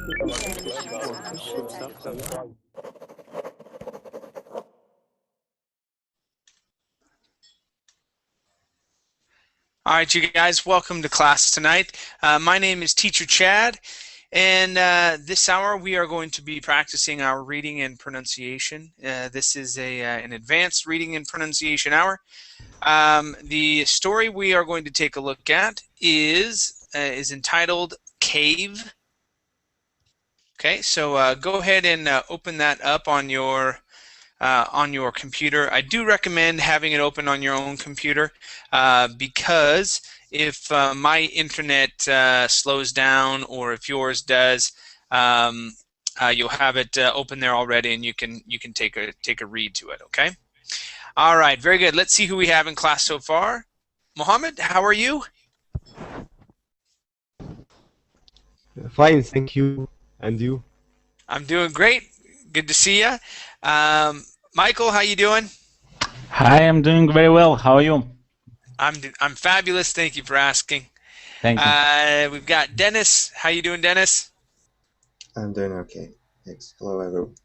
All right, you guys, welcome to class tonight. My name is Teacher Chad, and this hour we are going to be practicing our reading and pronunciation. This is an advanced reading and pronunciation hour. The story we are going to take a look at is entitled Cave. Okay, so go ahead and open that up on your computer. I do recommend having it open on your own computer because if my internet slows down or if yours does, you'll have it open there already, and you can take a read to it. Okay. All right. Very good. Let's see who we have in class so far. Mohammed, how are you? Fine, thank you. And you? I'm doing great. Good to see you. Michael, how you doing? Hi, I'm doing very well. How are you? I'm fabulous. Thank you for asking. Thank you. We've got Dennis. How you doing, Dennis? I'm doing okay. Thanks. Hello, everyone.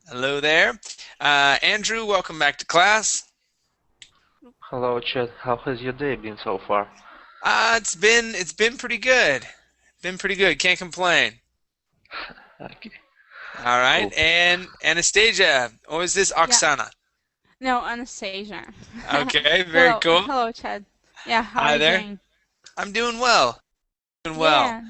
Hello there. Andrew, welcome back to class. Hello, Chad. How has your day been so far? It's been pretty good. Been pretty good. Can't complain. Okay. All right. Cool. And Anastasia, or is this Oksana? No, Anastasia. Okay, very Hello. cool. Hello, Chad. Yeah, how Hi are you there. doing? I'm doing well. Doing well. Yeah.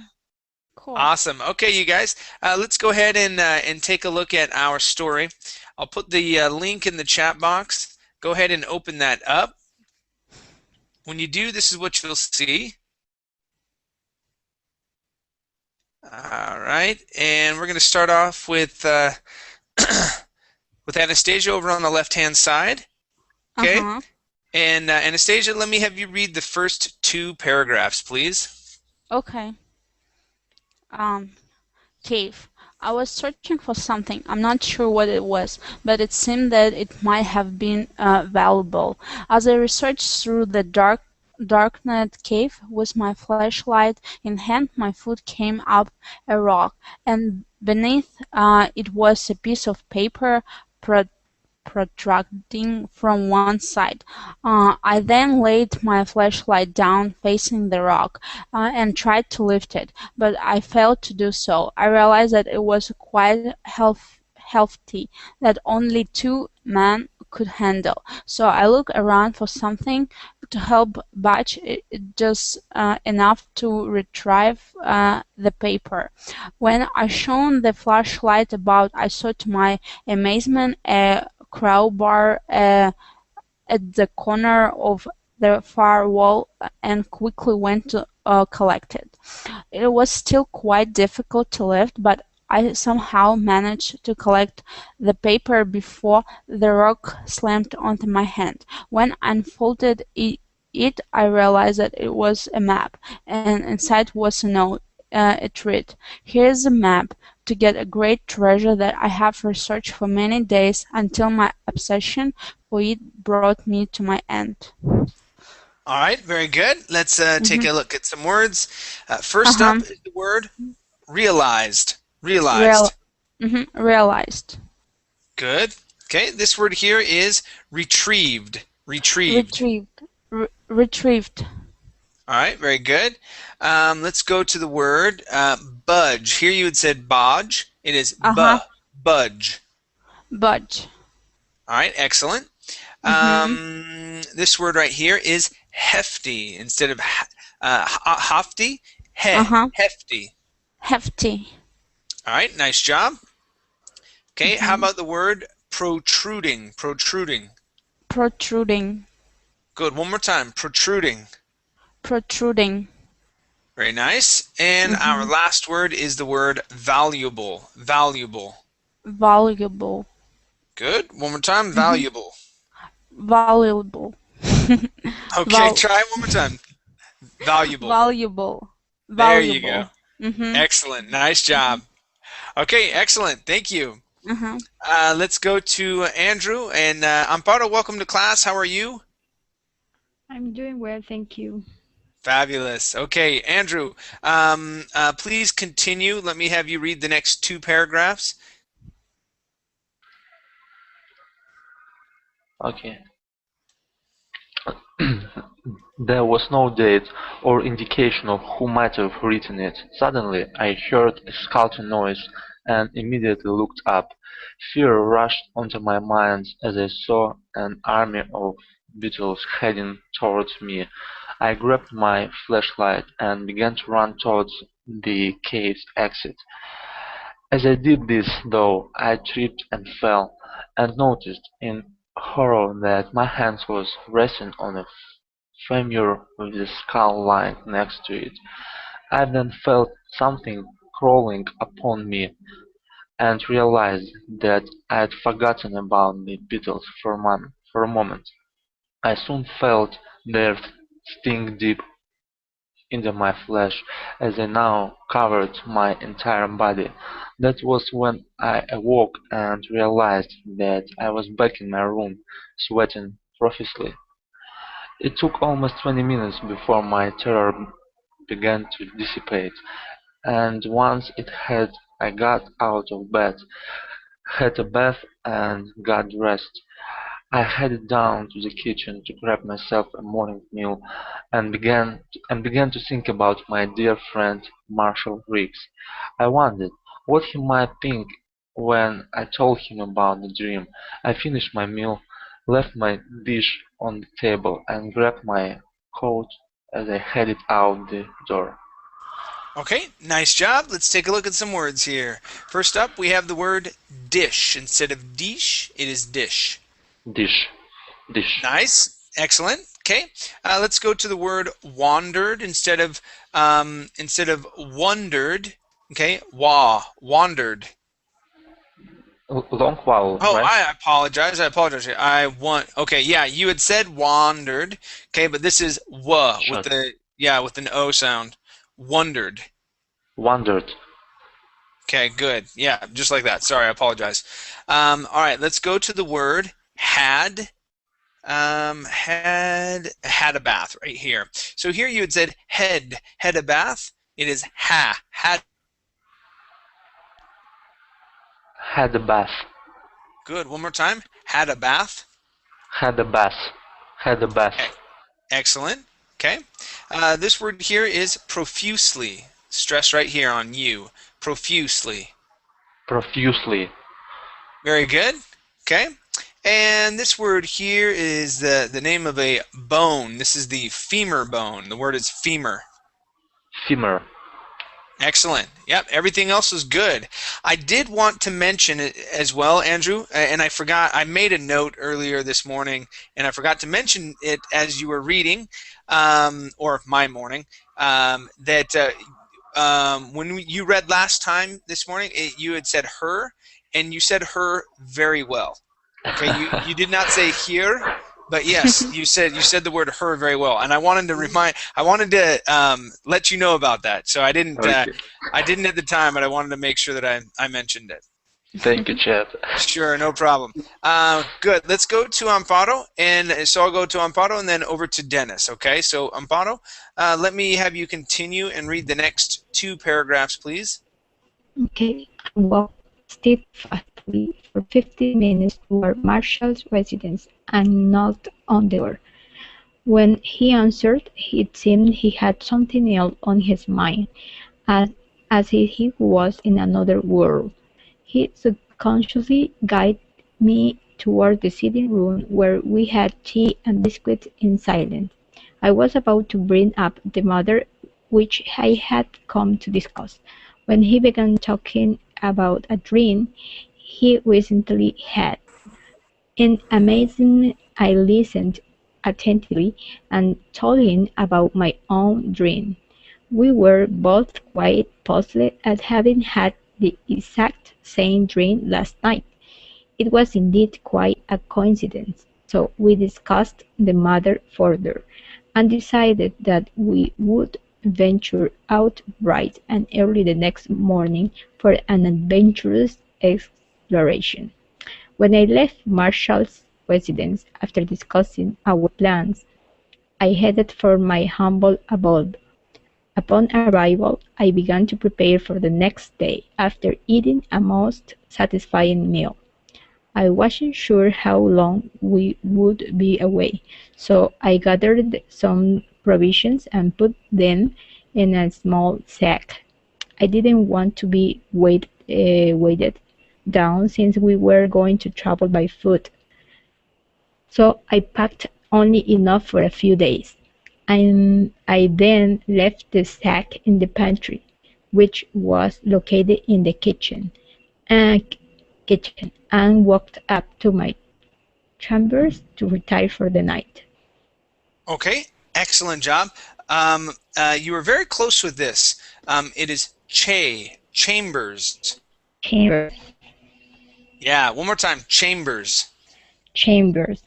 Cool. Awesome. Okay, you guys, let's go ahead and take a look at our story. I'll put the link in the chat box. Go ahead and open that up. When you do, this is what you'll see. All right, and we're going to start off with with Anastasia over on the left-hand side. Okay. Uh-huh. And Anastasia, let me have you read the first two paragraphs, please. Okay. Cave. I was searching for something. I'm not sure what it was, but it seemed that it might have been valuable. As I researched through the darkened cave with my flashlight in hand, my foot came up a rock, and beneath it was a piece of paper protruding from one side. I then laid my flashlight down facing the rock and tried to lift it, but I failed to do so. I realized that it was quite hefty, that only two men could handle. So I looked around for something to help budge it just enough to retrieve the paper. When I shone the flashlight about, I saw to my amazement a crowbar at the corner of the far wall and quickly went to collect it. It was still quite difficult to lift, but I somehow managed to collect the paper before the rock slammed onto my hand. When I unfolded it, I realized that it was a map, and inside was a note. It read, "Here's a map to get a great treasure that I have researched for many days until my obsession for it brought me to my end." All right, very good. Let's take a look at some words. First up is the word realized. Realized. Realized. Good. Okay, this word here is retrieved. Retrieved. Retrieved. All right, very good. Let's go to the word budge. Here you had said bodge. It is budge. Budge. All right, excellent. This word right here is hefty instead of hafty. Hefty. Hefty. All right, nice job. Okay, how about the word protruding? Protruding. Protruding. Good. One more time. Protruding. Protruding. Very nice. And our last word is the word valuable. Valuable. Valuable. Good. One more time. Valuable. Valuable. Okay, try one more time. Valuable. Valuable. There you go. Mm-hmm. Excellent. Nice job. Okay, excellent. Thank you. Let's go to Andrew. And Amparo, welcome to class. How are you? I'm doing well, thank you. Fabulous. Okay, Andrew, please continue. Let me have you read the next 2 paragraphs. Okay. There was no date or indication of who might have written it. Suddenly I heard a scuttling noise and immediately looked up. Fear rushed onto my mind as I saw an army of beetles heading towards me. I grabbed my flashlight and began to run towards the cave's exit. As I did this, though, I tripped and fell, and noticed in horror that my hand was resting on a femur with the skull lying next to it. I then felt something crawling upon me, and realized that I had forgotten about the beetles for a moment. I soon felt their sting deep into my flesh, as they now covered my entire body. That was when I awoke and realized that I was back in my room, sweating profusely. It took almost 20 minutes before my terror began to dissipate, and once it had, I got out of bed, had a bath, and got dressed. I headed down to the kitchen to grab myself a morning meal, and began to think about my dear friend Marshall Riggs. I wondered what he might think when I told him about the dream. I finished my meal, left my dish on the table, and grabbed my coat as I headed out the door. Okay, nice job. Let's take a look at some words here. First up, we have the word dish. Instead of dish, it is dish. Dish, dish. Nice, excellent. Okay, let's go to the word wandered instead of wondered. Okay, wandered. Long vowel, Oh, right? I apologize. Okay, yeah, you had said wandered. Okay, but this is with Shut. with an O sound. Wondered. Wandered. Okay, good. Yeah, just like that. Sorry, I apologize. All right, let's go to the word had. Had a bath right here. So here you had said had a bath. It is had. Had a bath. Good. One more time. Had a bath. Had a bath. Had a bath. Excellent. Okay. This word here is profusely. Stress right here on you. Profusely. Profusely. Very good. Okay. And this word here is the name of a bone. This is the femur bone. The word is femur. Femur. Excellent. Yep, everything else is good. I did want to mention it as well, Andrew, and I forgot. I made a note earlier this morning, and I forgot to mention it as you were reading, or my morning, that when you read last time this morning, you had said her, and you said her very well. Okay, you did not say here, but yes, you said the word her very well, and I wanted to let you know about that. So I didn't Okay. I didn't at the time, but I wanted to make sure that I mentioned it. Thank you, Chad. Sure, no problem. Good. Let's go to Amparo, and so I'll go to Amparo and then over to Dennis. Okay, so Amparo, let me have you continue and read the next 2 paragraphs, please. Okay, I walked steadfastly for 15 minutes toward Marshall's residence and knocked on the door. When he answered, it seemed he had something else on his mind, as if he was in another world. He subconsciously guided me toward the sitting room where we had tea and biscuits in silence. I was about to bring up the matter which I had come to discuss, when he began talking about a dream he recently had. In amazement I listened attentively, and told him about my own dream. We were both quite puzzled at having had the exact same dream last night. It was indeed quite a coincidence, so we discussed the matter further, and decided that we would venture out bright and early the next morning for an adventurous exploration. When I left Marshall's residence after discussing our plans, I headed for my humble abode. Upon arrival, I began to prepare for the next day after eating a most satisfying meal. I wasn't sure how long we would be away, so I gathered some provisions and put them in a small sack. I didn't want to be weighted down since we were going to travel by foot, so I packed only enough for a few days. And I then left the sack in the pantry, which was located in the uh, kitchen, and walked up to my chambers to retire for the night. Okay, excellent job. You were very close with this. It is chambers. Chambers. Yeah, one more time, chambers. Chambers.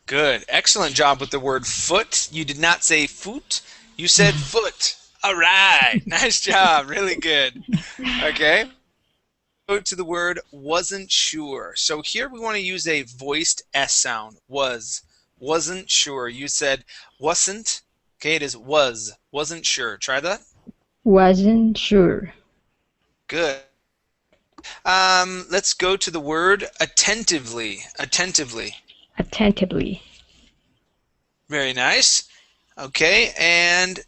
Good. Excellent job with the word foot. You did not say foot. You said foot. All right. Nice job. Really good. Okay. Go to the word wasn't sure. So here we want to use a voiced S sound. Was. Wasn't sure. You said wasn't. Okay, it is was. Wasn't sure. Try that. Wasn't sure. Good. Let's go to the word attentively. Attentively. Attentively. Very nice. Okay, and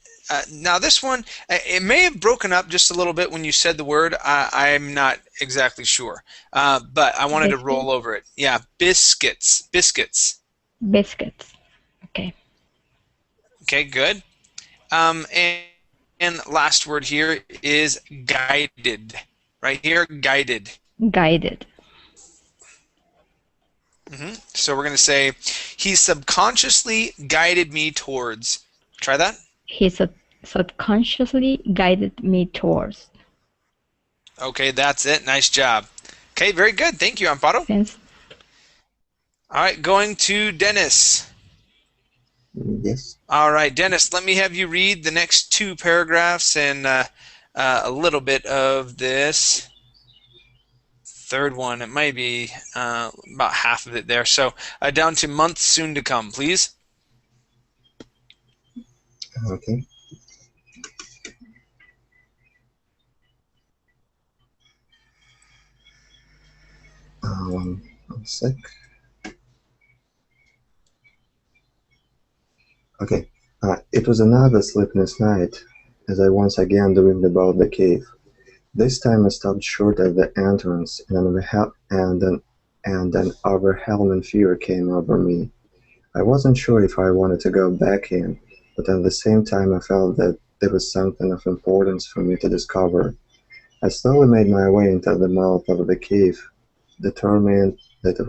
now this one, it may have broken up just a little bit when you said the word. I'm not exactly sure, but I wanted to roll over it. Yeah, biscuits. Biscuits. Biscuits. Okay. Okay, good. And last word here is guided. Right here, guided. Guided. So we're going to say, he subconsciously guided me towards. Try that. He subconsciously guided me towards. Okay, that's it. Nice job. Okay, very good. Thank you, Amparo. Thanks. All right, going to Dennis. Yes. All right, Dennis, let me have you read the next two paragraphs and a little bit of this third one. It might be about half of it there. So down to months soon to come, please. Okay. One sec. Okay. It was another sleepless night as I once again dreamed about the cave. This time I stopped short at the entrance, and an overwhelming fear came over me. I wasn't sure if I wanted to go back in, but at the same time I felt that there was something of importance for me to discover. I slowly made my way into the mouth of the cave, determined that I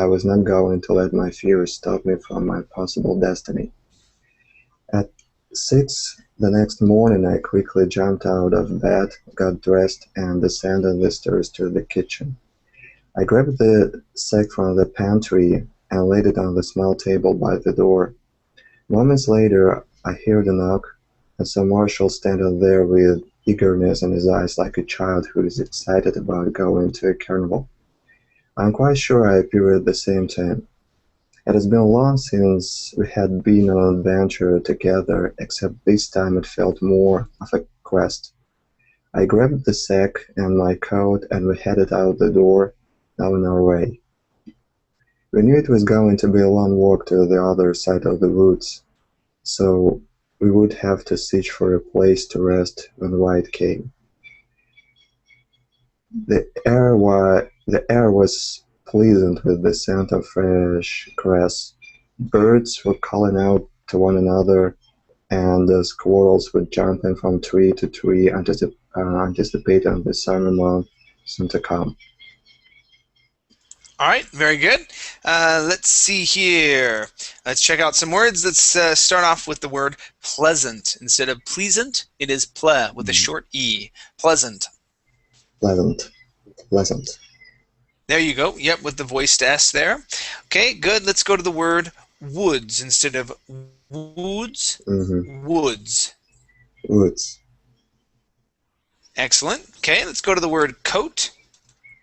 was not going to let my fears stop me from my possible destiny. At 6 the next morning, I quickly jumped out of bed, got dressed, and descended the stairs to the kitchen. I grabbed the sack from the pantry and laid it on the small table by the door. Moments later, I heard a knock, and saw Marshall standing there with eagerness in his eyes like a child who is excited about going to a carnival. I'm quite sure I appeared at the same time. It has been long since we had been on an adventure together, except this time it felt more of a quest. I grabbed the sack and my coat and we headed out the door, now on our way. We knew it was going to be a long walk to the other side of the woods, so we would have to search for a place to rest when light came. The air was pleasant with the scent of fresh grass. Birds were calling out to one another, and the squirrels were jumping from tree to tree, anticipating the summer month soon to come. All right, very good. Let's see here. Let's check out some words. Let's start off with the word pleasant. Instead of pleasant, it is ple with a short E. Pleasant. Pleasant. Pleasant. There you go. Yep, with the voiced S there. Okay, good. Let's go to the word woods. Instead of woods, woods. Woods. Excellent. Okay, let's go to the word coat.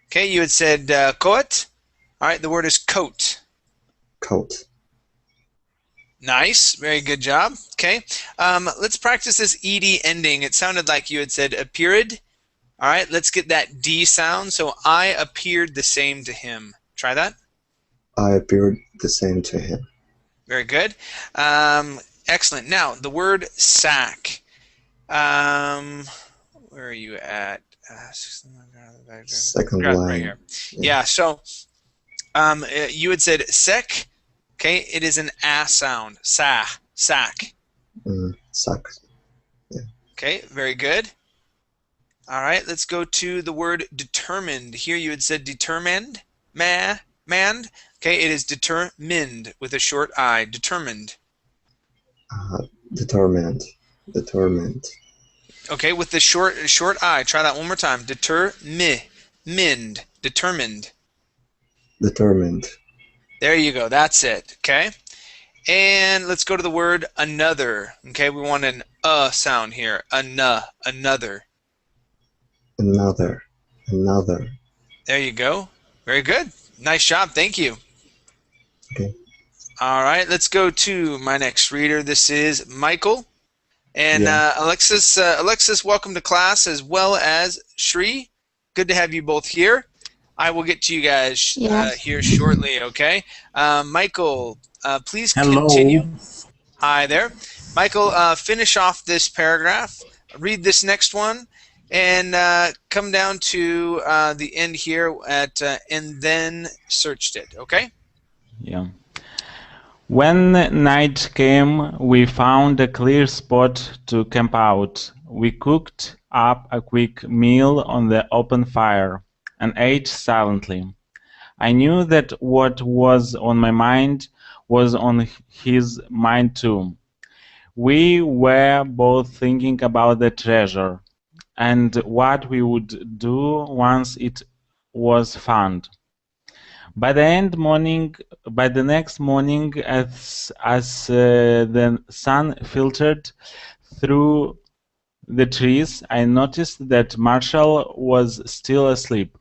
Okay, you had said coat. All right, the word is coat. Coat. Nice. Very good job. Okay. Let's practice this ed ending. It sounded like you had said appeared. All right. Let's get that D sound. So I appeared the same to him. Try that. I appeared the same to him. Very good. Excellent. Now, the word sack. Where are you at? Second Right line. here. Yeah, so you had said sec. Okay, it is an a sound. Sack. Sack. Okay, very good. All right, let's go to the word determined. Here you had said determined. Manned. Okay, it is determined with a short I. Determined. Determined. Determined. Okay, with the short I. Try that one more time. Determined. Determined. Determined. There you go. That's it. Okay. And let's go to the word another. Okay, we want an sound here. Another. Another. Another. There you go. Very good. Nice job. Thank you. Okay. All right, let's go to my next reader. This is Michael. And Alexis, welcome to class, as well as Shri. Good to have you both here. I will get to you guys here shortly, okay? Michael, please continue. Hi there. Michael, finish off this paragraph, read this next one, and come down to the end here at and then searched it, okay? Yeah. When night came, we found a clear spot to camp out. We cooked up a quick meal on the open fire and ate silently. I knew that what was on my mind was on his mind too. We were both thinking about the treasure and what we would do once it was found. By the next morning, as the sun filtered through the trees, I noticed that Marshall was still asleep.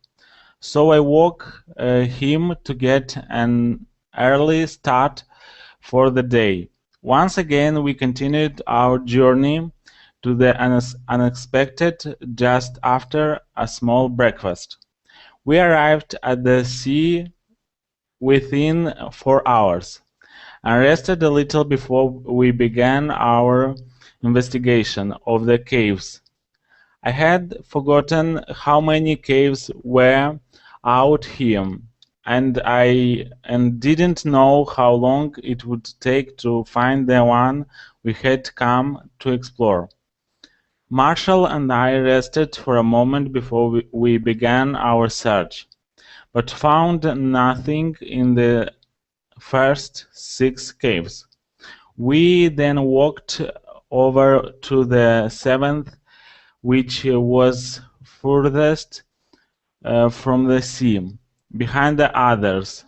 So I woke him to get an early start for the day. Once again, we continued our journey to the unexpected just after a small breakfast. We arrived at the sea within 4 hours, and rested a little before we began our investigation of the caves. I had forgotten how many caves were out here, and didn't know how long it would take to find the one we had come to explore. Marshall and I rested for a moment before we began our search, but found nothing in the first 6 caves. We then walked over to the 7th, which was furthest from the sea, behind the others.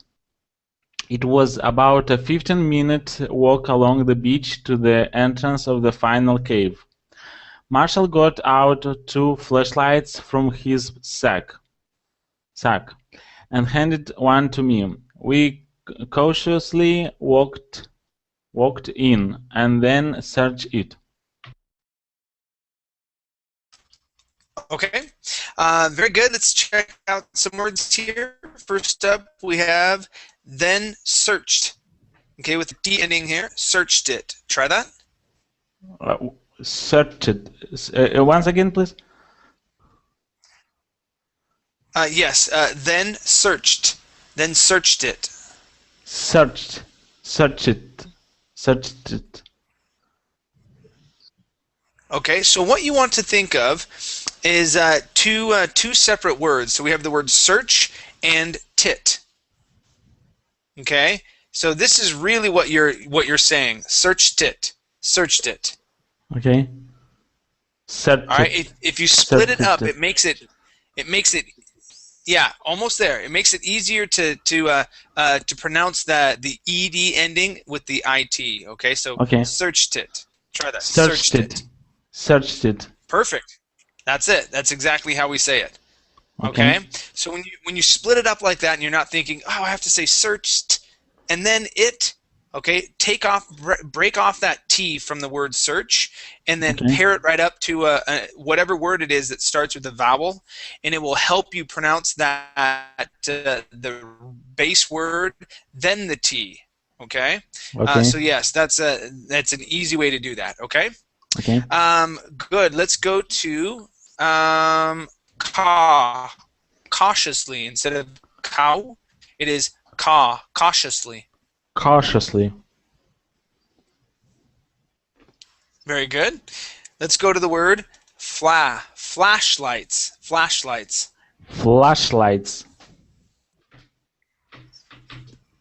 It was about a 15-minute walk along the beach to the entrance of the final cave. Marshall got out 2 flashlights from his sack and handed one to me. We cautiously walked in and then searched it. Okay, very good. Let's check out some words here. First up, we have then searched. Okay, with the D ending here, searched it. Try that. Searched it. Once again, please. Yes, then searched. Then searched it. Searched it. Okay, so what you want to think of is two separate words. So we have the word search and tit. Okay, so this is really what you're saying. Searched it. Searched it. Okay. All right. If you split it up, it makes it. Yeah, almost there. It makes it easier to pronounce the ed ending with the it. Okay, so searched it. Try that. Searched it. Searched it. Perfect. That's it. That's exactly how we say it. Okay. So when you split it up like that, and you're not thinking, oh, I have to say searched and then it. Okay, break off that T from the word search, and then Okay. pair it right up to whatever word it is that starts with a vowel, and it will help you pronounce that the base word, then the T. Okay, Okay. so yes, that's an easy way to do that. Okay, Okay. good. Let's go to cautiously instead of cow. It is cautiously. Cautiously. Very good. Let's go to the word flashlights. Flashlights. Flashlights.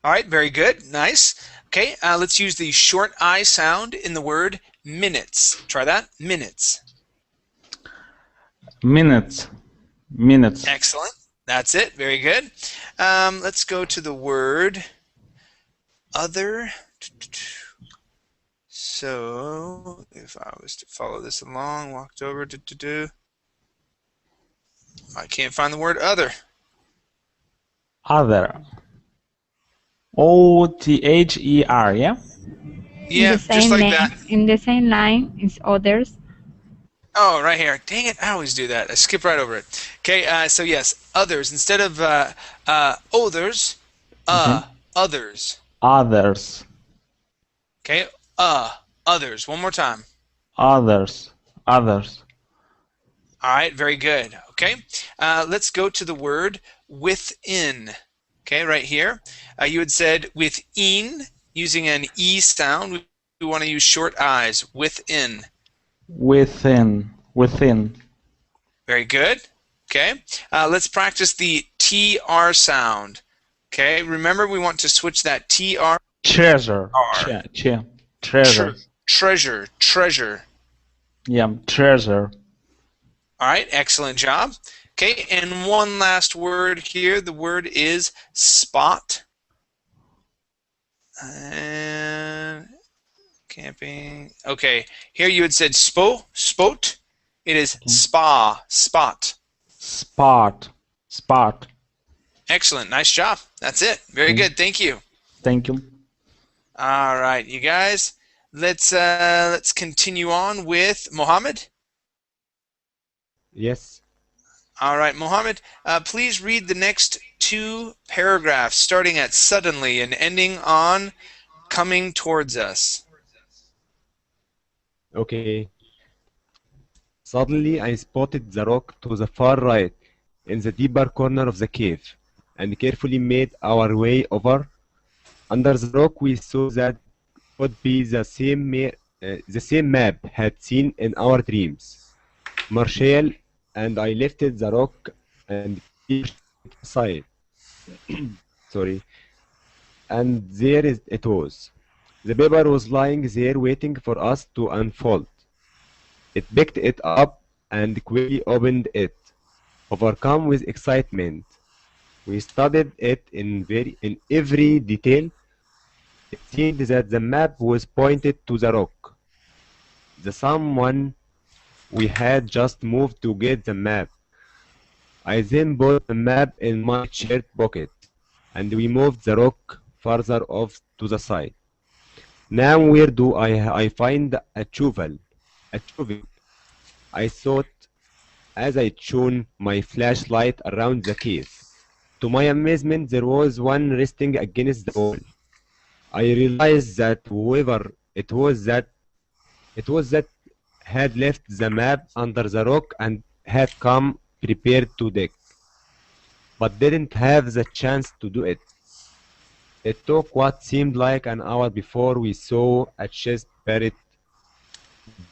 All right, very good. Nice. Okay, let's use the short I sound in the word minutes. Try that. Minutes. Minutes. Minutes. Excellent. That's it. Very good. Let's go to the word other. So, if I was to follow this along, walked over, I can't find the word other. Other. O-T-H-E-R, yeah? In Yeah, the just same like name, that. in the same line is others. Oh, right here. Dang it, I always do that. I skip right over it. Okay, so yes, others. Instead of others, Okay. others. Others. Okay, others. One more time. Others. Others. All right, very good. Okay, let's go to the word within. Okay, right here. You had said within, using an E sound. We want to use short I's. Within. Within. Within. Very good. Okay, let's practice the TR sound. Okay, remember we want to switch that TR. Treasure. R. Treasure. Treasure. Treasure. Yeah, treasure. All right, excellent job. Okay, and one last word here. The word is spot. And camping. Okay, here you had said spot. It is spot. Spot. Spot. Excellent, nice job. That's it. Very good. Thank you. Thank you. All right, you guys. Let's continue on with Mohammed. Yes. All right, Mohammed, please read the next two paragraphs, starting at suddenly and ending on coming towards us. Okay. Suddenly I spotted the rock to the far right, in the deeper corner of the cave, and carefully made our way over. Under the rock we saw that could be the same map had seen in our dreams. Marshall and I lifted the rock and aside. Sorry. And it was. The paper was lying there waiting for us to unfold. It picked it up and quickly opened it, overcome with excitement. We studied it in every detail. It seemed that the map was pointed to the rock. The someone we had just moved to get the map. I then put the map in my shirt pocket, and we moved the rock farther off to the side. Now where do I find a shovel? A shovel. I thought as I shone my flashlight around the cave. To my amazement, there was one resting against the wall. I realized that whoever it was that had left the map under the rock and had come prepared to dig, but didn't have the chance to do it. It took what seemed like an hour before we saw a chest buried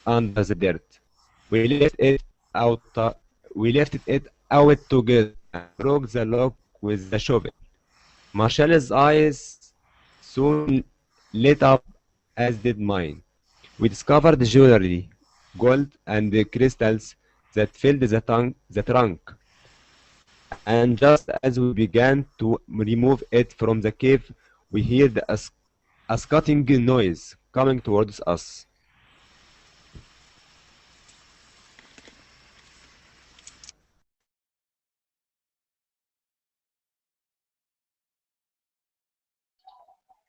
under the dirt. We left it out. We lifted it out together and broke the lock with the shovel. Marshall's eyes soon lit up, as did mine. We discovered jewelry, gold, and crystals that filled the trunk. And just as we began to remove it from the cave, we heard a scuffing noise coming towards us.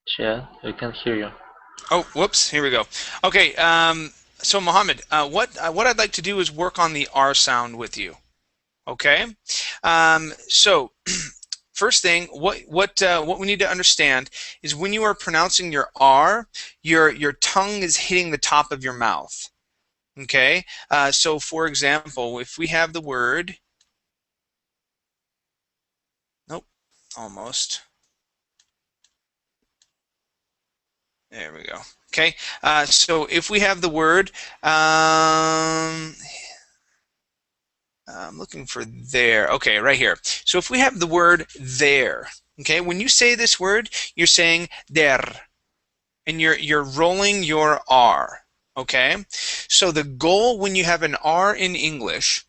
Chad, we can hear you. Oh, whoops. Here we go. Okay. So Mohammed, what I'd like to do is work on the R sound with you. Okay. So first thing, what we need to understand is when you are pronouncing your R, your tongue is hitting the top of your mouth. Okay. So for example, if we have the word, nope, almost. There we go. Okay. So if we have the word, I'm looking for there. Okay, right here. So if we have the word there, okay, when you say this word, you're saying der, and you're rolling your R. Okay. So the goal when you have an R in English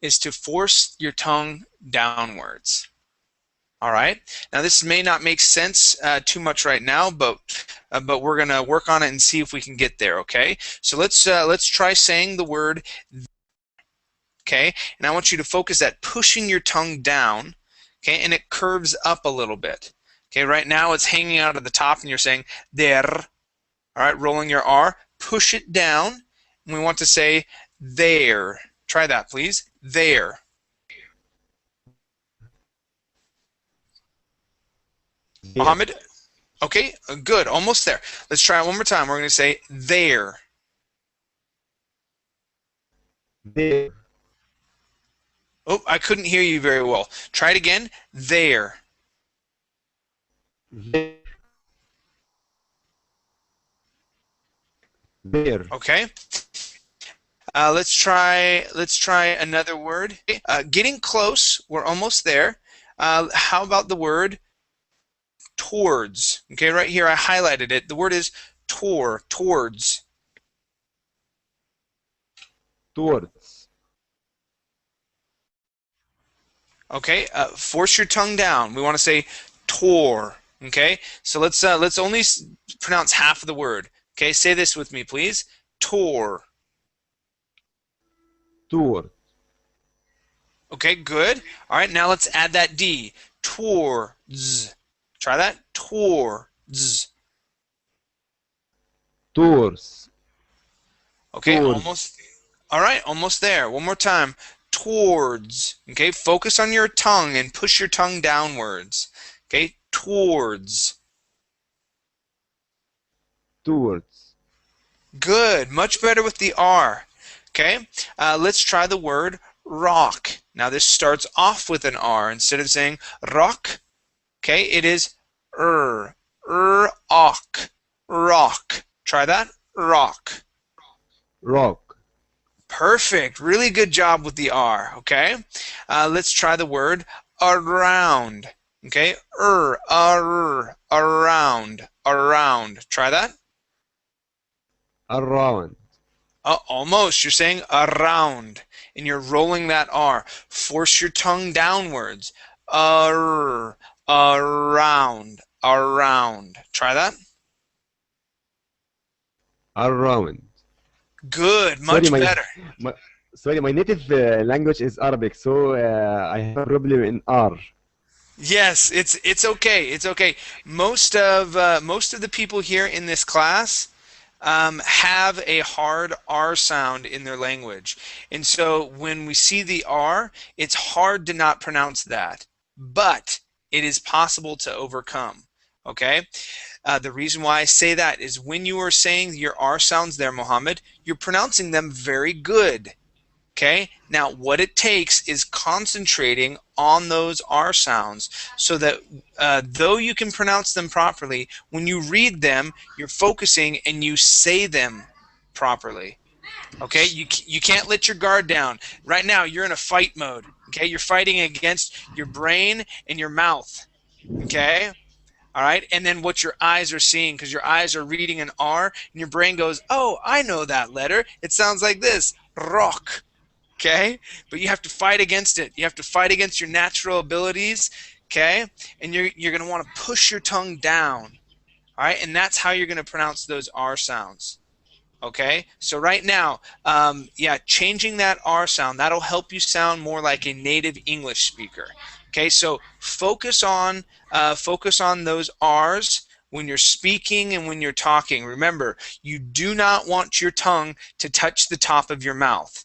is to force your tongue downwards. All right. Now this may not make sense too much right now, but we're gonna work on it and see if we can get there. Okay. So let's try saying the word. Okay, and I want you to focus at pushing your tongue down. Okay, and it curves up a little bit. Okay, right now it's hanging out at the top, and you're saying der. All right, rolling your R. Push it down, and we want to say there. Try that, please. There. Mohammed? Okay, good. Almost there. Let's try it one more time. We're going to say there. There. Oh, I couldn't hear you very well. Try it again. There. There. There. Okay. Let's try another word. Getting close. We're almost there. How about the word towards? Okay, right here I highlighted it. The word is towards. Towards. Okay, force your tongue down. We want to say tor. Okay, so let's only pronounce half of the word. Okay, say this with me, please. Tor. Towards. Okay, good. All right, now let's add that D. Towards. Try that. Towards. Towards. Okay, Towards. almost. All right, almost there. One more time. Towards. Okay, focus on your tongue and push your tongue downwards. Okay, towards. Towards. Good. Much better with the R. Okay, let's try the word rock. Now this starts off with an R. Instead of saying rock, okay, it is rock. Rock. Try that. Rock. Rock. Perfect. Really good job with the R. Okay, let's try the word around. Okay, around. Try that. Around. Almost. You're saying around, and you're rolling that R. Force your tongue downwards. Around. Try that. Around. Good. Much better. My native language is Arabic, so I have a problem in R. Yes, it's okay. It's okay. Most of the people here in this class have a hard R sound in their language. And so when we see the R, it's hard to not pronounce that. But it is possible to overcome. Okay? The reason why I say that is when you are saying your R sounds there, Mohammed, you're pronouncing them very good. Okay? Now, what it takes is concentrating on those R sounds so that though you can pronounce them properly, when you read them, you're focusing and you say them properly. Okay? You can't let your guard down. Right now, you're in a fight mode. Okay? You're fighting against your brain and your mouth. Okay? All right? And then what your eyes are seeing, because your eyes are reading an R, and your brain goes, oh, I know that letter. It sounds like this. Rock. Okay? But you have to fight against it. You have to fight against your natural abilities, okay? And you're going to want to push your tongue down, all right? And that's how you're going to pronounce those R sounds, okay? So right now, yeah, changing that R sound, that'll help you sound more like a native English speaker, okay? So focus on those R's when you're speaking and when you're talking. Remember, you do not want your tongue to touch the top of your mouth.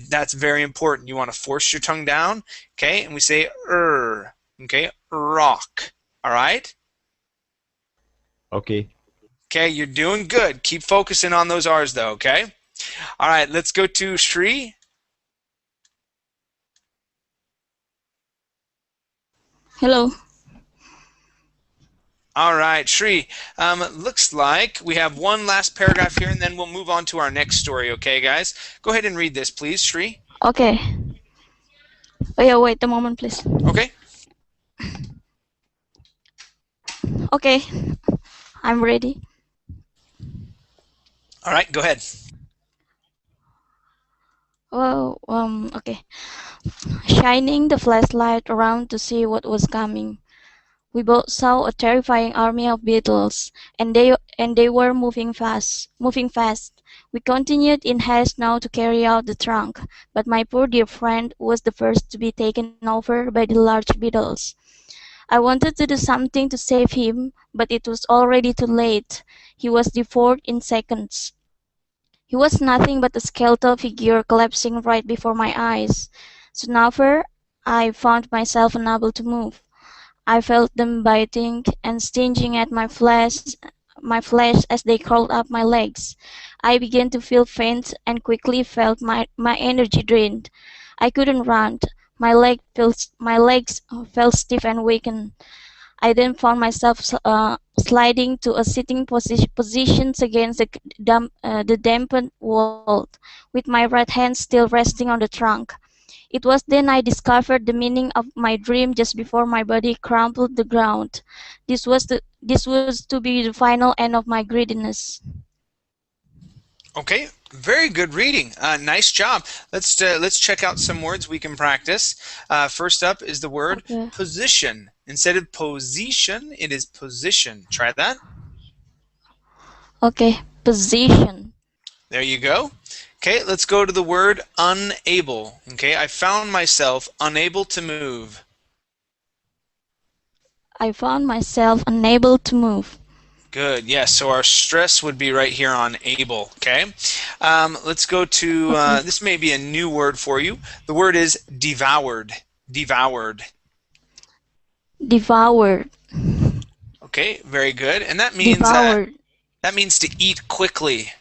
That's very important. You want to force your tongue down, okay? And we say okay? Rock, all right? Okay. Okay, you're doing good. Keep focusing on those R's though, okay? All right, let's go to Shri. Hello. All right, Shri. Looks like we have one last paragraph here, and then we'll move on to our next story, okay, guys? Go ahead and read this, please, Shri. Okay. Oh, yeah, wait a moment, please. Okay. Okay, I'm ready. All right, go ahead. Oh, okay. Shining the flashlight around to see what was coming, we both saw a terrifying army of beetles, and they were moving fast. We continued in haste now to carry out the trunk, but my poor dear friend was the first to be taken over by the large beetles. I wanted to do something to save him, but it was already too late. He was devoured in seconds. He was nothing but a skeletal figure collapsing right before my eyes. Soon after, I found myself unable to move. I felt them biting and stinging at my flesh as they crawled up my legs. I began to feel faint and quickly felt my energy drained. I couldn't run. My legs felt stiff and weakened. I then found myself sliding to a sitting position against the dampened wall, with my right hand still resting on the trunk. It was then I discovered the meaning of my dream just before my body crumpled to the ground. This was to be the final end of my greediness. Okay, very good reading. Nice job. Let's check out some words we can practice. First up is the word position. Instead of position, it is position. Try that. Okay, position. There you go. Okay, let's go to the word unable. Okay, I found myself unable to move. I found myself unable to move. Good, yes, so our stress would be right here on able, okay? Let's go to, this may be a new word for you. The word is devoured. Devoured. Devoured. Okay, very good. And that means that means to eat quickly.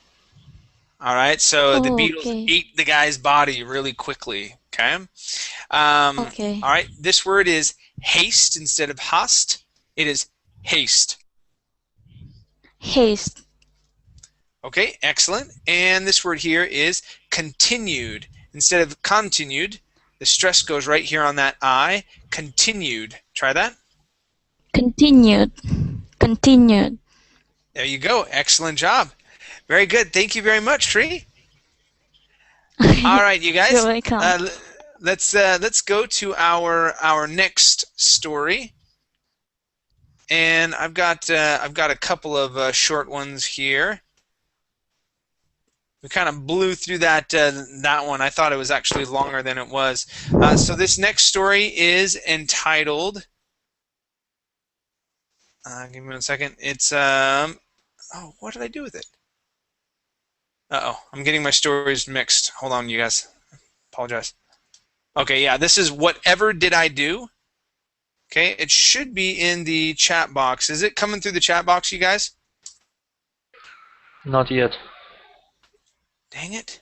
All right, so the beetles ate the guy's body really quickly, okay? Okay. All right, this word is haste instead of hast. It is haste. Haste. Okay, excellent. And this word here is continued. Instead of continued, the stress goes right here on that I. Continued. Try that. Continued. Continued. There you go. Excellent job. Very good. Thank you very much, Tree. All right, you guys. You're welcome. Let's go to our next story. And I've got a couple of short ones here. We kind of blew through that one. I thought it was actually longer than it was. So this next story is entitled. Give me 1 second. It's oh, what did I do with it? Uh-oh, I'm getting my stories mixed. Hold on, you guys. Apologize. Okay, yeah, this is Whatever Did I Do? Okay, it should be in the chat box. Is it coming through the chat box, you guys? Not yet. Dang it.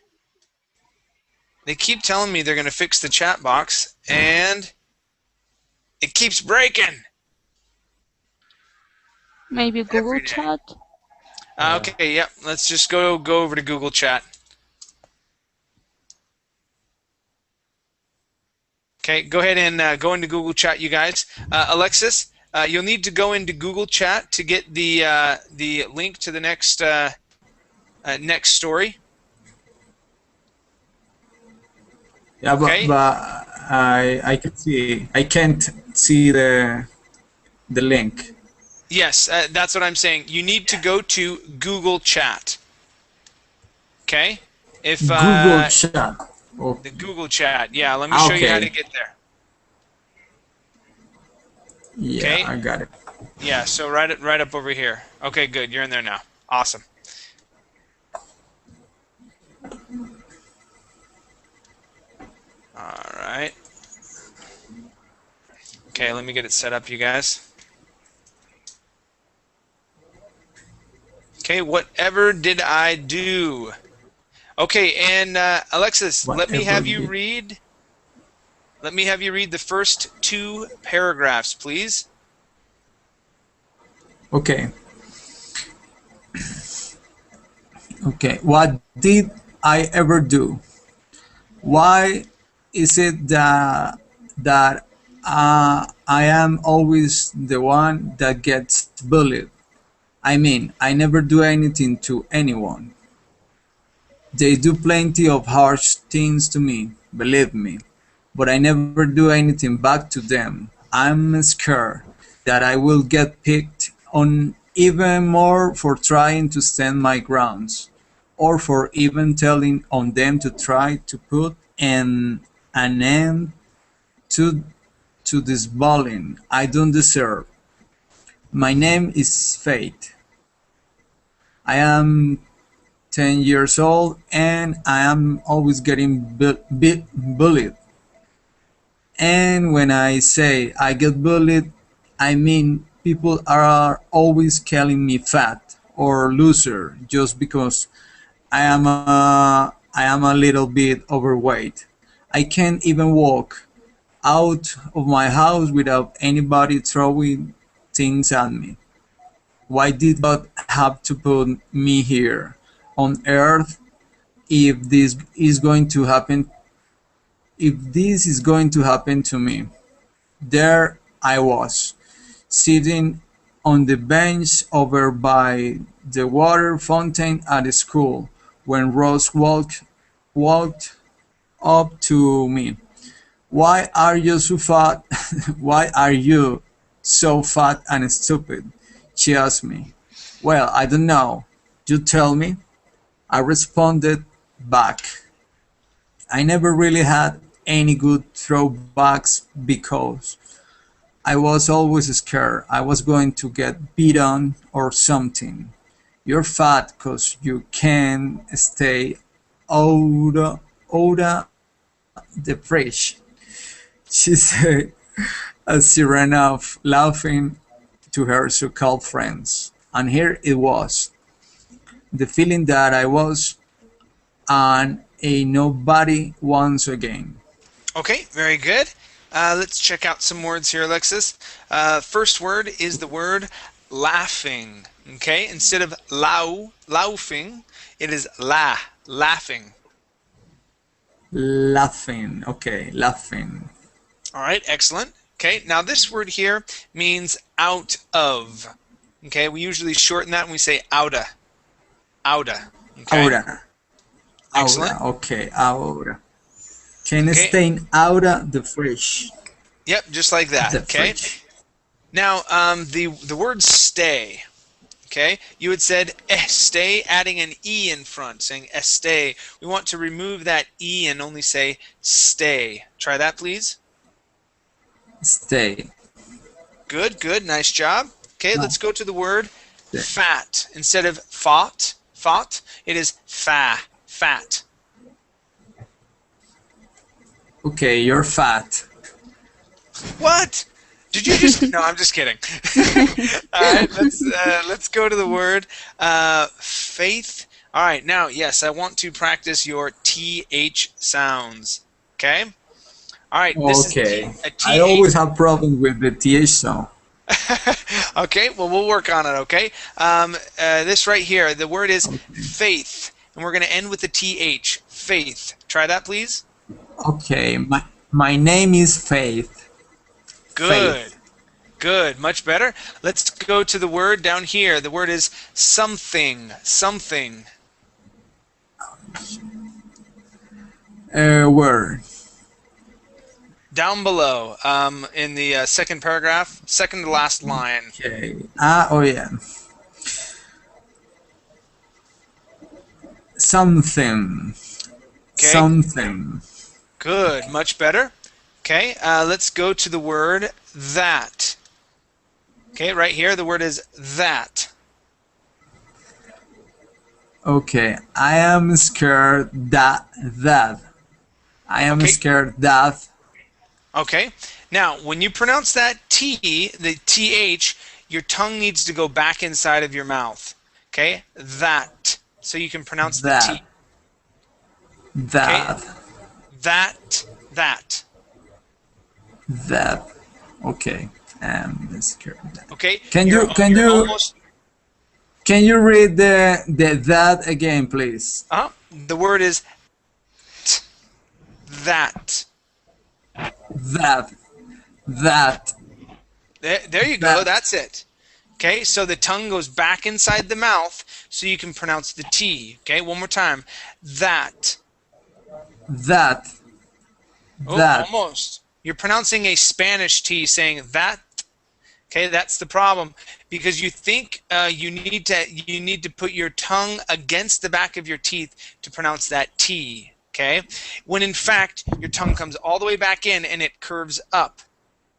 They keep telling me they're going to fix the chat box, and it keeps breaking. Maybe Google Chat? Okay, yep. Let's just go over to Google Chat. Okay, go ahead and go into Google Chat, you guys. Alexis, you'll need to go into Google Chat to get the link to the next next story. Yeah, Okay. but I can't see the link. Yes, that's what I'm saying. You need to go to Google Chat. Okay? If Google Chat. Oh. The Google Chat. Yeah, let me show you how to get there. Yeah, Okay. I got it. Yeah, so right up over here. Okay, good. You're in there now. Awesome. All right. Okay, let me get it set up, you guys. Okay, whatever did I do? Okay, and Alexis, let me have you read. Let me have you read the first 2 paragraphs, please. Okay. Okay. What did I ever do? Why is it that I am always the one that gets bullied? I mean, I never do anything to anyone. They do plenty of harsh things to me, believe me, but I never do anything back to them. I'm scared that I will get picked on even more for trying to stand my grounds, or for even telling on them to try to put an end to this bullying I don't deserve. My name is Fate. I am 10 years old and I am always getting bullied. And when I say I get bullied, I mean people are always calling me fat or loser just because I am a little bit overweight. I can't even walk out of my house without anybody throwing things at me. Why did God have to put me here on earth if this is going to happen to me? There I was, sitting on the bench over by the water fountain at the school when Rose walked up to me. Why are you so fat? Why are you so fat and stupid? She asked me. Well, I don't know. You tell me. I responded back. I never really had any good throwbacks because I was always scared I was going to get beaten or something. You're fat 'cause you can't stay out the fridge, she said as she ran off laughing to her so-called friends. And here it was, the feeling that I was a nobody once again. Okay, very good. Let's check out some words here, Alexis. First word is the word laughing. Okay, instead of laughing, it is laughing. Laughing, okay, laughing. All right, excellent. Okay, now this word here means out of. Okay, we usually shorten that and we say outa. Outa. Okay. Ahora. Excellent. Ahora, okay, ahora. Can Okay. stay out of the fridge. Yep, just like that. The Okay. fridge. Now, the word stay. Okay, you had said stay, adding an e in front, saying stay. We want to remove that e and only say stay. Try that, please. Stay. Good, good, nice job. Okay, No. let's go to the word Stay. fat. Instead of fat, it is fat. Okay, you're fat. What? Did you just? No, I'm just kidding. All right, let's go to the word faith. All right, now yes, I want to practice your th sounds. Okay. All right. This Okay. is a th. I always have problems with the th sound. Okay, well we'll work on it. Okay. This right here, the word is faith, and we're going to end with the th. Faith. Try that, please. Okay, my name is Faith. Good. Faith. Good. Much better. Let's go to the word down here. The word is something. Something. Word. Down below, in the second paragraph, second to last line. Okay. Oh yeah. Something. Okay. Something. Good. Much better. Okay. Let's go to the word that. Okay, right here the word is that. Okay, I am scared that. I am Okay. scared that. Okay. Now, when you pronounce that T, the TH, your tongue needs to go back inside of your mouth. Okay? That. So you can pronounce the T. Okay? That. That. That. Okay, I am scared that. Okay? Can You're almost... Can you read the that again, please? The word is that. That. There you go. That's it. Okay, so the tongue goes back inside the mouth so you can pronounce the T. Okay, one more time. That. Oh, almost. You're pronouncing a Spanish T, saying that. Okay, that's the problem, because you think you need to put your tongue against the back of your teeth to pronounce that T. Okay, when in fact your tongue comes all the way back in and it curves up.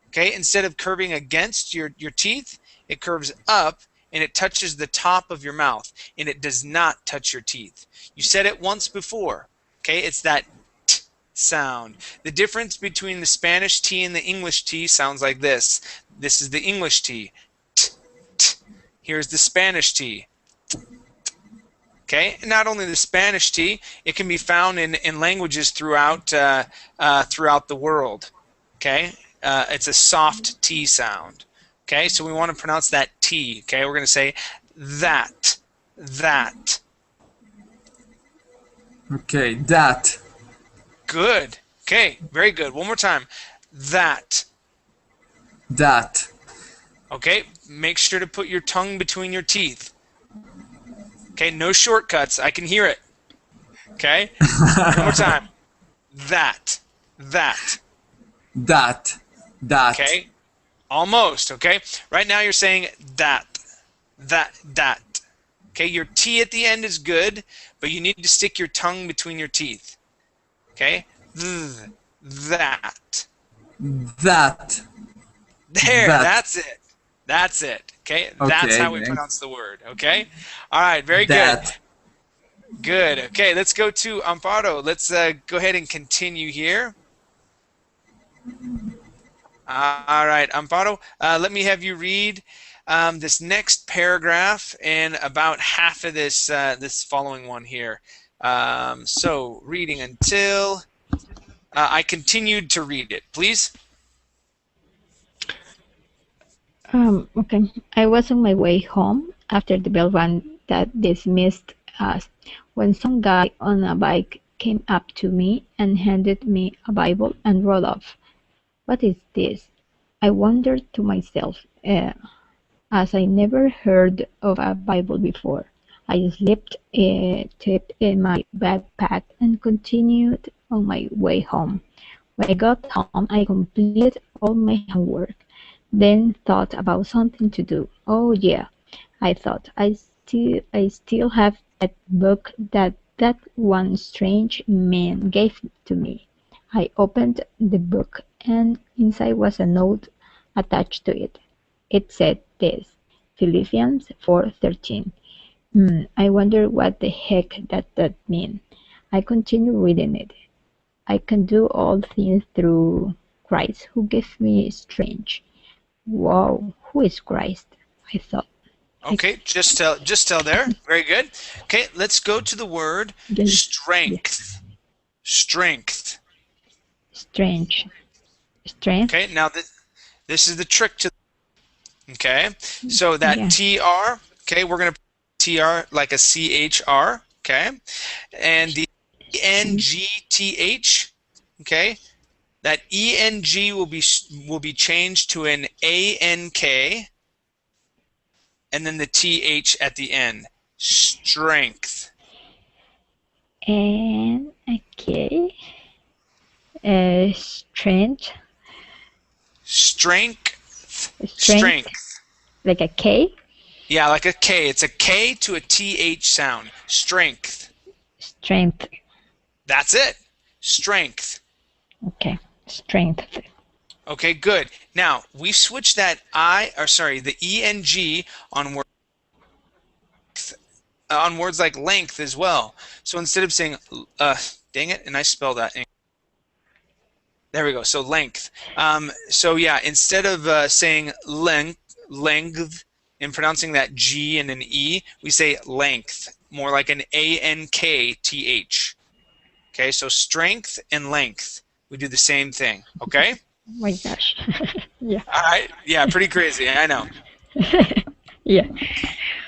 Okay, instead of curving against your teeth, it curves up and it touches the top of your mouth, and it does not touch your teeth. You said it once before. Okay, it's that T sound. The difference between the Spanish T and the English T sounds like this. This is the English T. T, t. Here's the Spanish T. Okay, and not only the Spanish T, it can be found in languages throughout the world. Okay, it's a soft T sound. Okay, so we want to pronounce that T. Okay, we're going to say that. Okay, that. Good. Okay, very good. One more time. That. Okay, make sure to put your tongue between your teeth. Okay, no shortcuts. I can hear it. Okay, one more time. That. Okay, almost. Okay, right now you're saying that. Okay, your T at the end is good, but you need to stick your tongue between your teeth. Okay, that. There, that's it. Okay, that's how we pronounce the word. Okay, all right, very good. Good. Okay, let's go to Amparo. Let's go ahead and continue here. All right, Amparo, let me have you read this next paragraph and about half of this this following one here. So, reading until I continued to read it, please. Okay. I was on my way home after the bell rang that dismissed us when some guy on a bike came up to me and handed me a Bible and rode off. What is this? I wondered to myself, as I never heard of a Bible before. I slipped it in my backpack and continued on my way home. When I got home, I completed all my homework, then thought about something to do. Oh yeah, I thought, I still have that book that one strange man gave to me. I opened the book, and inside was a note attached to it. It said this, Philippians 4:13. I wonder what the heck that means. I continued reading it. I can do all things through Christ who gave me strength. Wow, who is Christ? I thought. Okay, just tell there. Very good. Okay, let's go to the word strength. Strength. Strength. Okay, now this is the trick to. Okay, so that TR. Okay, we're gonna put TR like a CHR. Okay, and the ENGTH. Okay, that ENG will be changed to an ANK, and then the TH at the end. Strength. And okay. Strength. Strength. Like a K? Yeah, like a K. It's a K to a TH sound. Strength. Strength. That's it. Strength. Okay. Strength. Okay, good. Now, we switched that the eng on words like length as well. So instead of saying, dang it, and I spelled that. There we go. So length. So yeah, instead of saying length, and pronouncing that G and an E, we say length, more like an ANKTH. Okay, so strength and length. We do the same thing. Okay? Oh my gosh. Yeah. All right. Yeah, pretty crazy. I know. Yeah.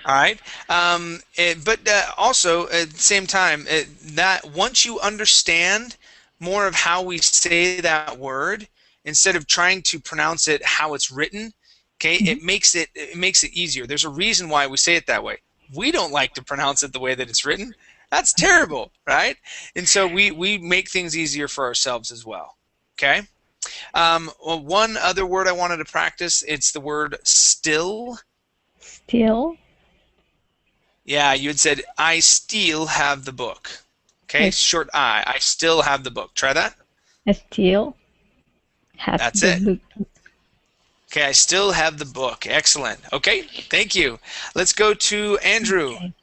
All right. But also at the same time, that once you understand more of how we say that word, instead of trying to pronounce it how it's written, okay, it makes it easier. There's a reason why we say it that way. We don't like to pronounce it the way that it's written. That's terrible, right? And so we make things easier for ourselves as well. Okay. Well, one other word I wanted to practice, it's the word still. Still. Yeah, you had said, I still have the book. Okay, short I. I still have the book. Try that. I still have That's the it. book. Okay, I still have the book. Excellent. Okay, thank you. Let's go to Andrew. Okay.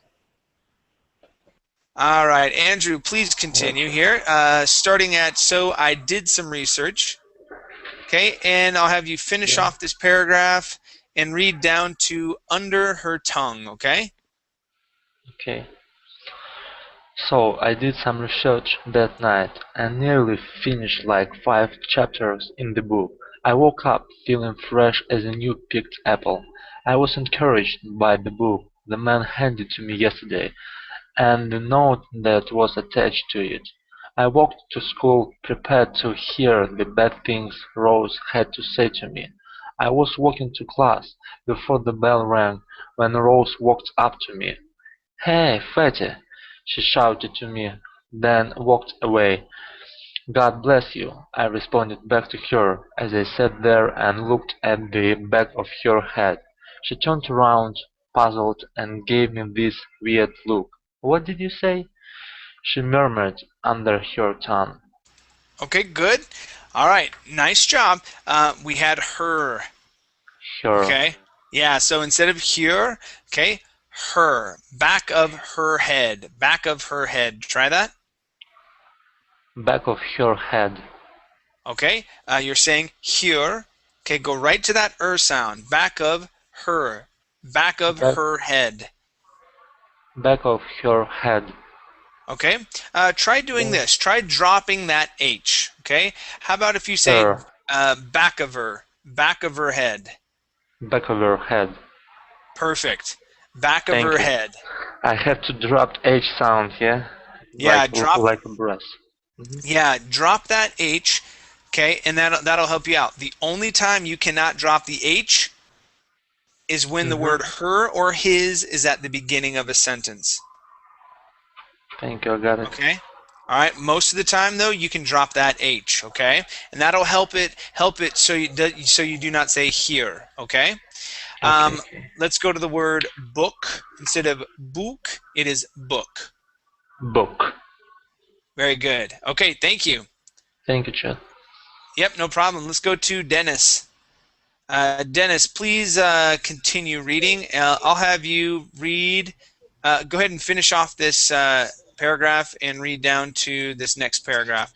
All right, Andrew, please continue here. Starting at, so I did some research. Okay, and I'll have you finish off this paragraph and read down to under her tongue, okay? Okay. So I did some research that night and nearly finished like 5 chapters in the book. I woke up feeling fresh as a new picked apple. I was encouraged by the book the man handed to me yesterday and the note that was attached to it. I walked to school prepared to hear the bad things Rose had to say to me. I was walking to class before the bell rang when Rose walked up to me. "Hey, Fatty!" she shouted to me, then walked away. "God bless you," I responded back to her as I sat there and looked at the back of her head. She turned around, puzzled, and gave me this weird look. "What did you say?" she murmured under her tongue. Okay, good. All right, nice job. We had her. Her. Okay. Yeah, so instead of here, okay, her. Back of her head. Back of her head. Try that. Back of her head. Okay. You're saying here. Okay, go right to that sound. Back of her. Back of her head. Back of her head. Okay. Try doing this. Try dropping that H. Okay. How about if you say Her. back of her. Back of her head. Back of her head. Perfect. Back of Thank her you. head. I have to drop H sound, yeah? Yeah, drop. Like a breath. Yeah, drop that H. Okay, and that'll help you out. The only time you cannot drop the H is when the word her or his is at the beginning of a sentence. Thank you, I got it. Okay. All right. Most of the time, though, you can drop that H. Okay, and that'll help it so you do not say here. Okay. Let's go to the word book. Instead of book, it is book. Book. Very good. Okay, thank you. Thank you, Chad. Yep, no problem. Let's go to Dennis. Dennis, please continue reading. I'll have you read. Go ahead and finish off this paragraph and read down to this next paragraph.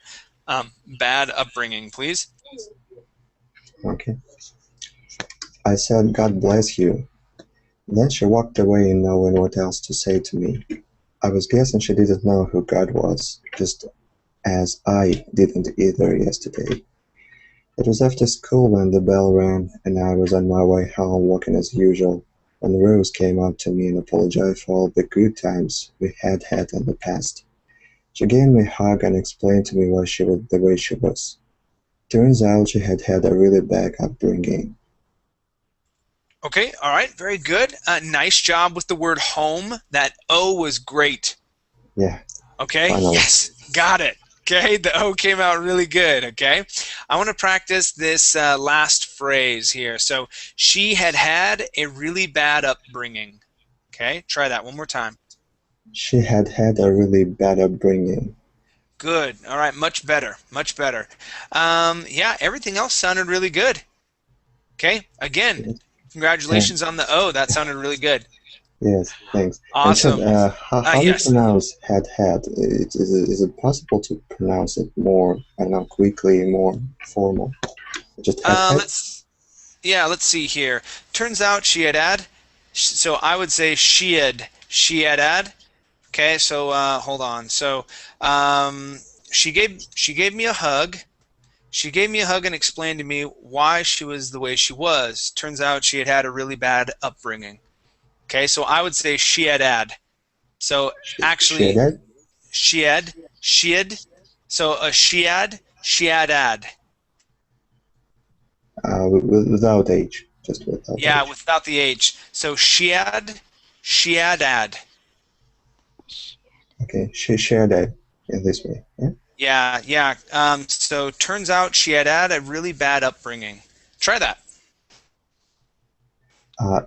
Bad upbringing, please. Okay. I said, "God bless you." Then she walked away, knowing what else to say to me. I was guessing she didn't know who God was, just as I didn't either yesterday. It was after school when the bell rang, and I was on my way home walking as usual, when Rose came up to me and apologized for all the good times we had had in the past. She gave me a hug and explained to me why she was the way she was. Turns out she had had a really bad upbringing. Okay, all right, very good. Nice job with the word home. That O was great. Yeah. Okay, Finally. yes, got it. Okay, the O came out really good, okay? I want to practice this last phrase here. So, she had had a really bad upbringing. Okay, try that one more time. She had had a really bad upbringing. Good. All right, much better. Much better. Yeah, everything else sounded really good. Okay, again, And congratulations on the O. That sounded really good. yes, thanks. And Chad, Awesome. how do you Yes. pronounce had? Is it possible to pronounce it more, I don't know, quickly, more formal? Just had? Let's see here. Turns out she had. So I would say she had. Okay, so hold on. So she gave me a hug. She gave me a hug and explained to me why she was the way she was. Turns out she had a really bad upbringing. Okay, so I would say she had. So actually, Shared? she had. So she had had. Without age, just without Yeah, age. without the H. So she had had. Okay, she shared that in this way. Yeah. Yeah. So turns out she had a really bad upbringing. Try that. Uh,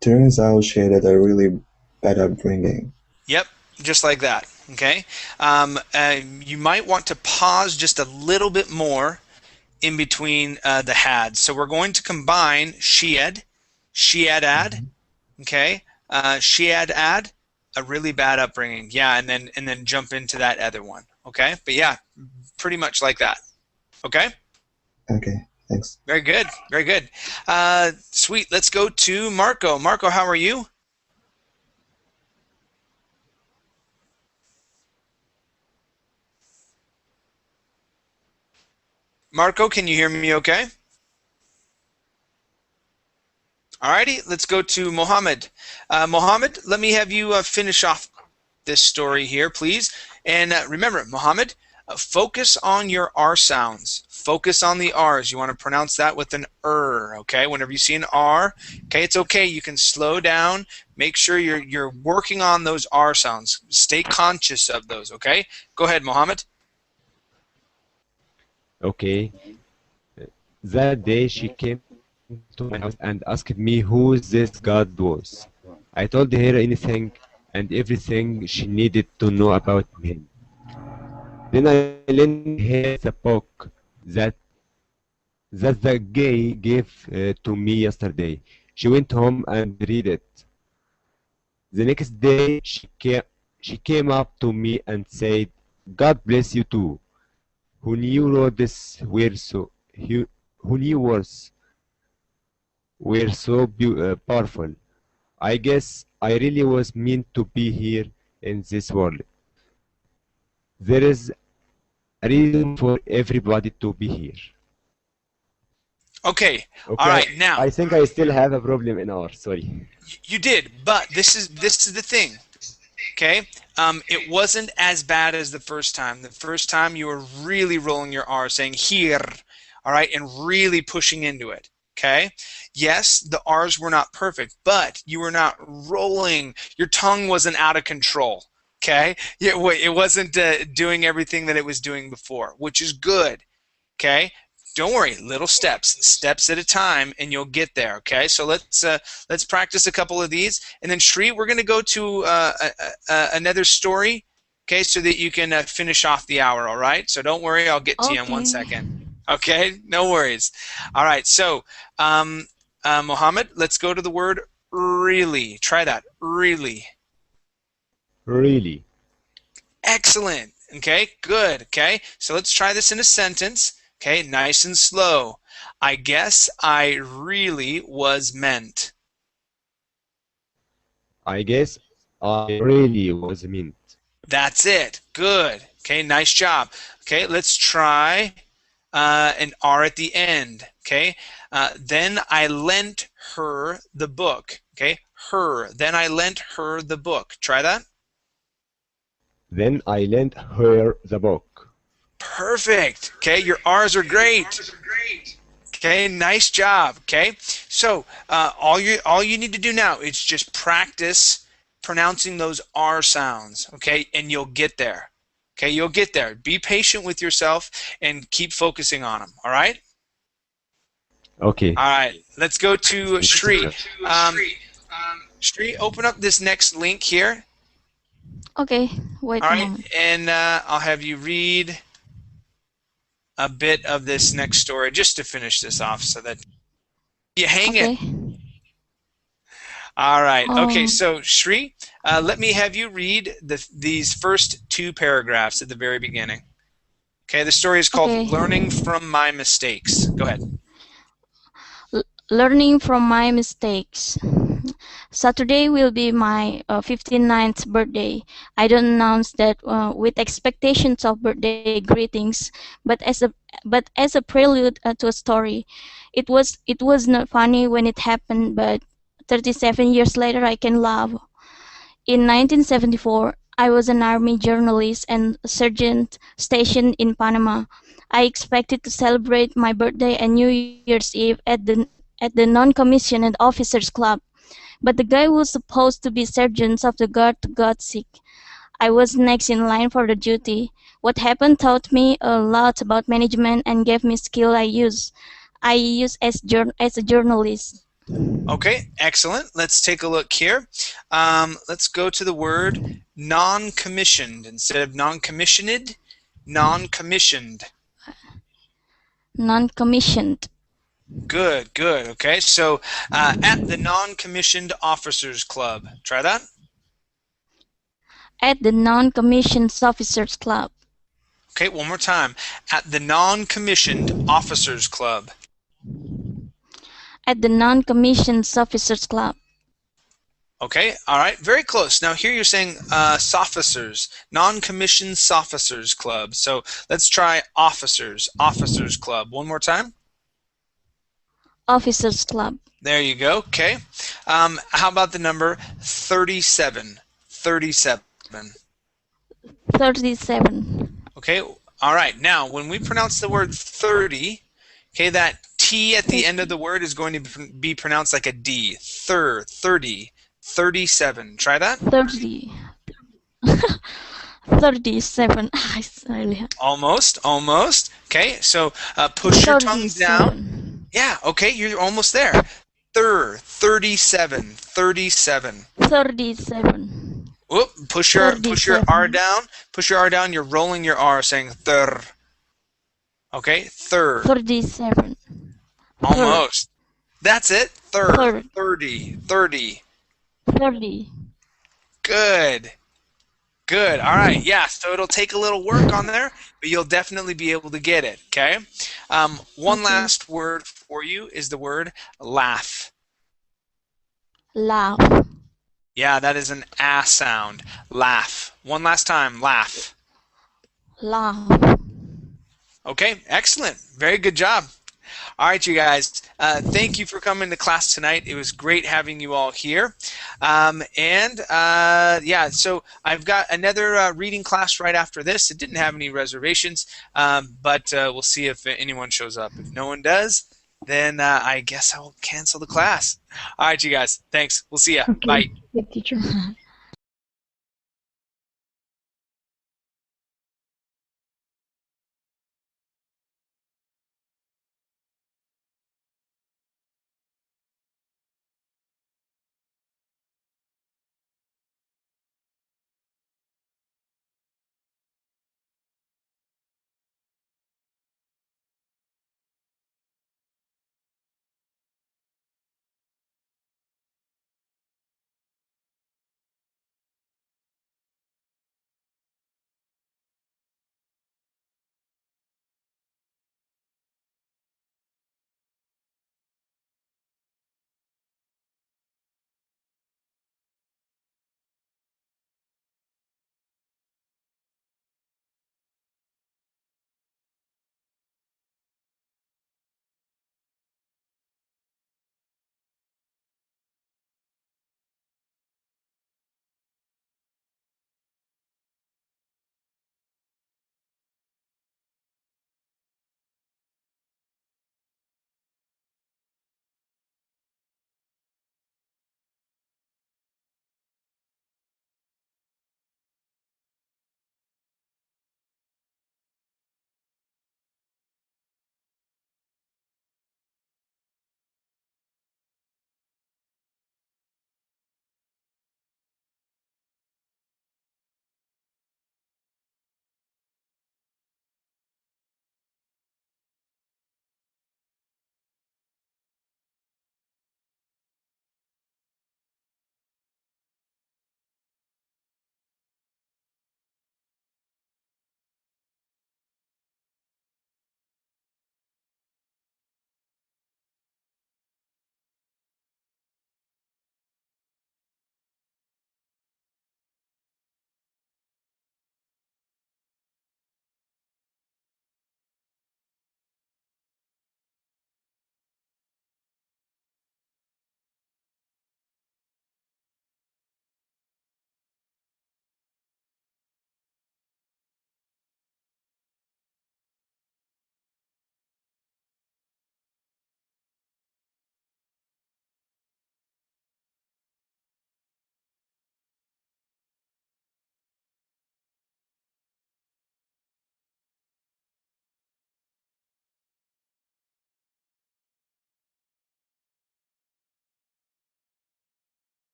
Turns out she had a really bad upbringing. Yep, just like that. Okay. You might want to pause just a little bit more in between the had. So we're going to combine she had had. Okay. She had a really bad upbringing. Yeah, and then jump into that other one. Okay. But yeah, pretty much like that. Okay. Okay, thanks. Very good. Very good. Sweet. Let's go to Marco. Marco, how are you? Marco, can you hear me okay? Alrighty, let's go to Mohammed. Mohammed, let me have you finish off this story here, please. And remember, Mohammed, focus on your R sounds. Focus on the R's. You want to pronounce that with an okay? Whenever you see an R, okay, it's okay. You can slow down. Make sure you're working on those R sounds. Stay conscious of those, okay? Go ahead, Mohammed. Okay. That day she came to my house and asked me who this God was. I told her anything and everything she needed to know about him. Then I lent her the book that the guy gave to me yesterday. She went home and read it. The next day she came up to me and said, "God bless you too. Who knew roads who knew words were so powerful. I guess I really was meant to be here in this world. There is a reason for everybody to be here." Okay. All Okay, right. Now, I think I still have a problem in R. Sorry. you did, but this is the thing. Okay, it wasn't as bad as the first time. The first time you were really rolling your R, saying here, all right, and really pushing into it. Okay, yes, the R's were not perfect, but you were not rolling. Your tongue wasn't out of control. Okay, it wasn't doing everything that it was doing before, which is good. Okay, don't worry, little steps at a time, and you'll get there. Okay, so let's practice a couple of these, and then Shri, we're going to go to another story, okay, so that you can finish off the hour. All right, so don't worry, I'll get to you in 1 second. Okay, no worries. All right, so Mohammed, let's go to the word really. Try that, really. Really? Excellent. Okay, good. Okay, so let's try this in a sentence. Okay, nice and slow. I guess I really was meant. I guess I really was meant. That's it. Good. Okay, nice job. Okay, let's try an R at the end. Okay, then I lent her the book. Okay, her. Then I lent her the book. Try that. Then I lent her the book. Perfect. Okay, your R's are great. Okay, nice job. Okay, so all you need to do now is just practice pronouncing those R sounds. Okay, and you'll get there. Okay, you'll get there. Be patient with yourself and keep focusing on them. All right. Okay. All right. Let's go to Shri. Shri, open up this next link here. Okay, wait All a right, moment. and I'll have you read a bit of this next story just to finish this off so that you hang in. Okay. All right. Okay, Um, so Shri, let me have you read these first two paragraphs at the very beginning. Okay, the story is called okay. Learning from My Mistakes. Go ahead. Learning from my mistakes. Saturday will be my 59th birthday. I don't announce that with expectations of birthday greetings, but as a prelude to a story. It was not funny when it happened, but 37 years later I can laugh. In 1974, I was an Army journalist and sergeant stationed in Panama. I expected to celebrate my birthday and New Year's Eve at the non-commissioned officers club, but the guy who was supposed to be sergeant of the guard got sick. I was next in line for the duty. What happened taught me a lot about management and gave me skill I use as a journalist. Okay, excellent. Let's take a look here. Let's go to the word non-commissioned instead of non-commissioned. Non-commissioned. Non-commissioned. Good, good. Okay, so at the non-commissioned officers club. Try that. At the non-commissioned officers club. Okay, one more time. At the non-commissioned officers club. At the non-commissioned officers club. Okay, all right, very close. Now here you're saying soficers, non-commissioned officers club. So let's try officers club. One more time. Officers club. There you go. Okay. How about the number 37? 37. 37. Okay. All right. Now, when we pronounce the word 30, okay, that T at the end of the word is going to be pronounced like a D. 30. 37. Try that. 30. 37. Almost. Okay. So push your tongue 37. down. Yeah. Okay. You're almost there. 37. 37. 37. Whoop, push your R 37. down. Push your R down. You're rolling your R, saying thir. Okay, thir. 37. Almost. That's it. Thir. Third. 30. 30. 30. Good. Good. All right. Yeah. So it'll take a little work on there, but you'll definitely be able to get it. Okay. One Okay. last word for you is the word laugh. Laugh. Yeah, that is an ah sound. Laugh. One last time. Laugh. Laugh. Okay, excellent. Very good job. All right, you guys. Thank you for coming to class tonight. It was great having you all here. Yeah, so I've got another reading class right after this. It didn't have any reservations, but we'll see if anyone shows up. If no one does, then I guess I'll cancel the class. All right, you guys. Thanks. We'll see ya. Okay. Bye. The teacher.